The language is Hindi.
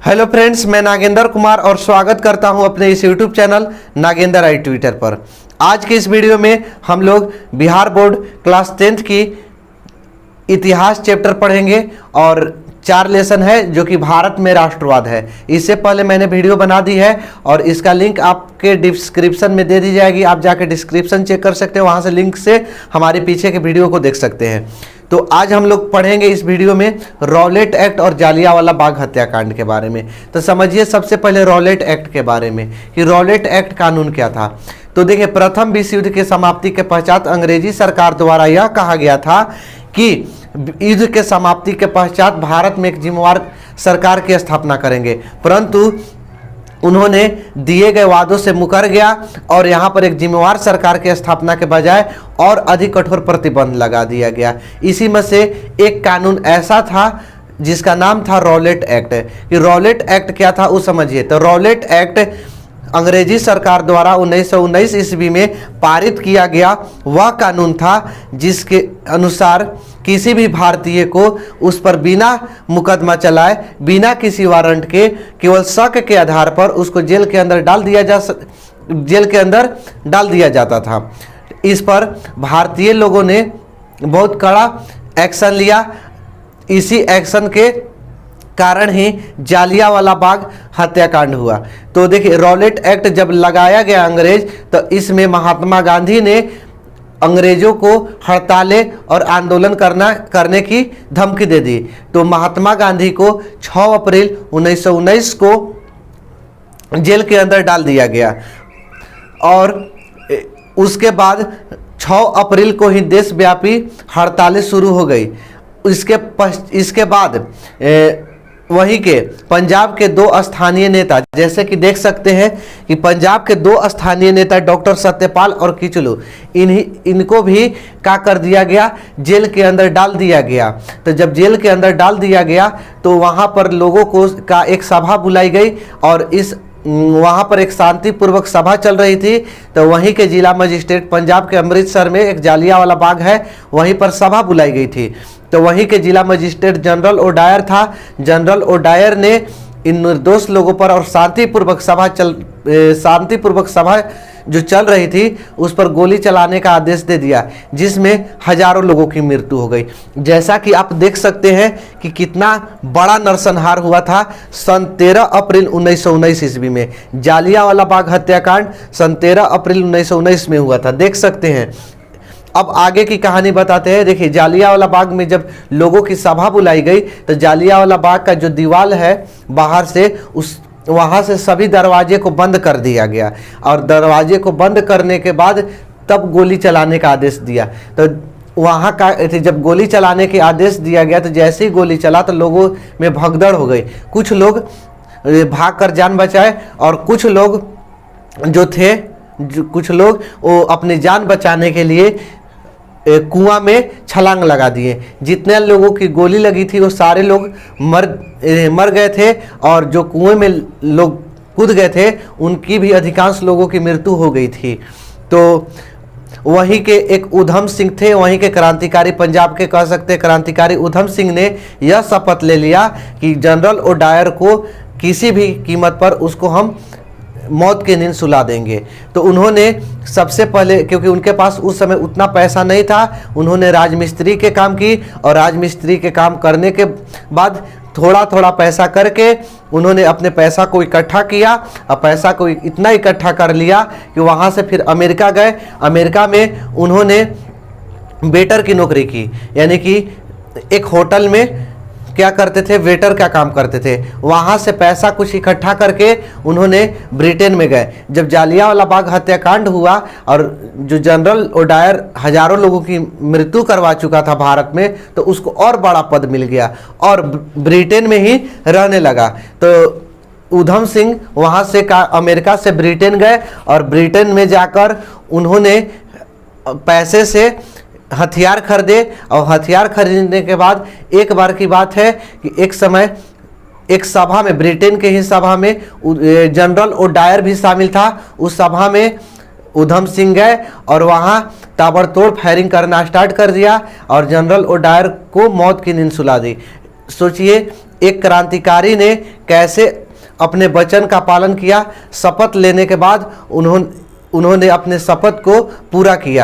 हेलो फ्रेंड्स, मैं नागेंद्र कुमार और स्वागत करता हूं अपने इस यूट्यूब चैनल नागेंद्र आई ट्विटर पर। आज के इस वीडियो में हम लोग बिहार बोर्ड क्लास 10th की इतिहास चैप्टर पढ़ेंगे और 4 लेसन है जो कि भारत में राष्ट्रवाद है। इससे पहले मैंने वीडियो बना दी है और इसका लिंक आपके डिस्क्रिप्शन में दे दी जाएगी। आप जाकर डिस्क्रिप्शन चेक कर सकते हैं, वहाँ से लिंक से हमारे पीछे के वीडियो को देख सकते हैं। तो आज हम लोग पढ़ेंगे इस वीडियो में रॉलेट एक्ट और जालियांवाला बाग हत्याकांड के बारे में। तो समझिए सबसे पहले रॉलेट एक्ट के बारे में कि रॉलेट एक्ट कानून क्या था। तो देखिए, प्रथम विश्व युद्ध के समाप्ति के पश्चात अंग्रेजी सरकार द्वारा यह कहा गया था कि युद्ध के समाप्ति के पश्चात भारत में एक जिम्मेवार सरकार की स्थापना करेंगे, परंतु उन्होंने दिए गए वादों से मुकर गया और यहाँ पर एक जिम्मेवार सरकार की स्थापना के बजाय और अधिक कठोर प्रतिबंध लगा दिया गया। इसी में से एक कानून ऐसा था जिसका नाम था रॉलेट एक्ट। कि रॉलेट एक्ट क्या था वो समझिए। तो रॉलेट एक्ट अंग्रेजी सरकार द्वारा 1919 ईस्वी में पारित किया गया वह कानून था जिसके अनुसार किसी भी भारतीय को उस पर बिना मुकदमा चलाए, बिना किसी वारंट के, केवल शक के आधार पर उसको जेल के अंदर डाल दिया जाता था। इस पर भारतीय लोगों ने बहुत कड़ा एक्शन लिया। इसी एक्शन के कारण ही जालियांवाला बाग हत्याकांड हुआ। तो देखिए, रॉलेट एक्ट जब लगाया गया अंग्रेज, तो इसमें महात्मा गांधी ने अंग्रेजों को हड़तालें और आंदोलन करने की धमकी दे दी। तो महात्मा गांधी को 6 अप्रैल 1919 को जेल के अंदर डाल दिया गया और उसके बाद 6 अप्रैल को ही देशव्यापी हड़तालें शुरू हो गई। इसके बाद वहीं के पंजाब के 2 स्थानीय नेता, जैसे कि देख सकते हैं कि पंजाब के 2 स्थानीय नेता डॉक्टर सत्यपाल और किचलू, इनको भी क्या कर दिया गया, जेल के अंदर डाल दिया गया। तो जब जेल के अंदर डाल दिया गया तो वहां पर लोगों को का एक सभा बुलाई गई और वहाँ पर एक शांतिपूर्वक सभा चल रही थी। तो वहीं के जिला मजिस्ट्रेट, पंजाब के अमृतसर में एक जालियांवाला बाग है, वहीं पर सभा बुलाई गई थी। तो वहीं के जिला मजिस्ट्रेट जनरल ओडायर था। जनरल ओडायर ने इन निर्दोष लोगों पर और शांतिपूर्वक सभा जो चल रही थी उस पर गोली चलाने का आदेश दे दिया, जिसमें हजारों लोगों की मृत्यु हो गई। जैसा कि आप देख सकते हैं कि कितना बड़ा नरसंहार हुआ था सन 13 अप्रैल 1919 ईस्वी में। जालियांवाला बाग हत्याकांड सन 13 अप्रैल 1919 में हुआ था, देख सकते हैं। अब आगे की कहानी बताते हैं। देखिए, जालियांवाला बाग में जब लोगों की सभा बुलाई गई तो जालियांवाला बाग का जो दीवार है बाहर से, वहाँ से सभी दरवाजे को बंद कर दिया गया और दरवाजे को बंद करने के बाद तब गोली चलाने का आदेश दिया। तो वहाँ का जब गोली चलाने के आदेश दिया गया तो जैसे ही गोली चला तो लोगों में भगदड़ हो गई। कुछ लोग भागकर जान बचाए और कुछ लोग वो अपनी जान बचाने के लिए कुआं में छलांग लगा दिए। जितने लोगों की गोली लगी थी वो सारे लोग मर गए थे और जो कुएं में लोग कूद गए थे उनकी भी अधिकांश लोगों की मृत्यु हो गई थी। तो वहीं के एक उधम सिंह थे, वहीं के क्रांतिकारी, पंजाब के कह सकते क्रांतिकारी उधम सिंह ने यह शपथ ले लिया कि जनरल ओडायर को किसी भी कीमत पर उसको हम मौत की नींद सुला देंगे। तो उन्होंने सबसे पहले, क्योंकि उनके पास उस समय उतना पैसा नहीं था, उन्होंने राजमिस्त्री के काम की और राजमिस्त्री के काम करने के बाद थोड़ा थोड़ा पैसा करके उन्होंने अपने पैसा को इकट्ठा किया और पैसा को इतना इकट्ठा कर लिया कि वहाँ से फिर अमेरिका गए। अमेरिका में उन्होंने वेटर की नौकरी की, यानी कि एक होटल में क्या करते थे, वेटर का काम करते थे। वहाँ से पैसा कुछ इकट्ठा करके उन्होंने ब्रिटेन में गए। जब जालियांवाला बाग हत्याकांड हुआ और जो जनरल ओडायर हजारों लोगों की मृत्यु करवा चुका था भारत में, तो उसको और बड़ा पद मिल गया और ब्रिटेन में ही रहने लगा। तो उधम सिंह वहाँ से अमेरिका से ब्रिटेन गए और ब्रिटेन में जाकर उन्होंने पैसे से हथियार खरीदे और हथियार खरीदने के बाद एक बार की बात है कि एक समय एक सभा में, ब्रिटेन के ही सभा में जनरल ओडायर भी शामिल था। उस सभा में उधम सिंह गए और वहाँ ताबड़तोड़ फायरिंग करना स्टार्ट कर दिया और जनरल ओडायर को मौत की नींद सुला दी। सोचिए एक क्रांतिकारी ने कैसे अपने वचन का पालन किया। शपथ लेने के बाद उन्होंने अपने शपथ को पूरा किया।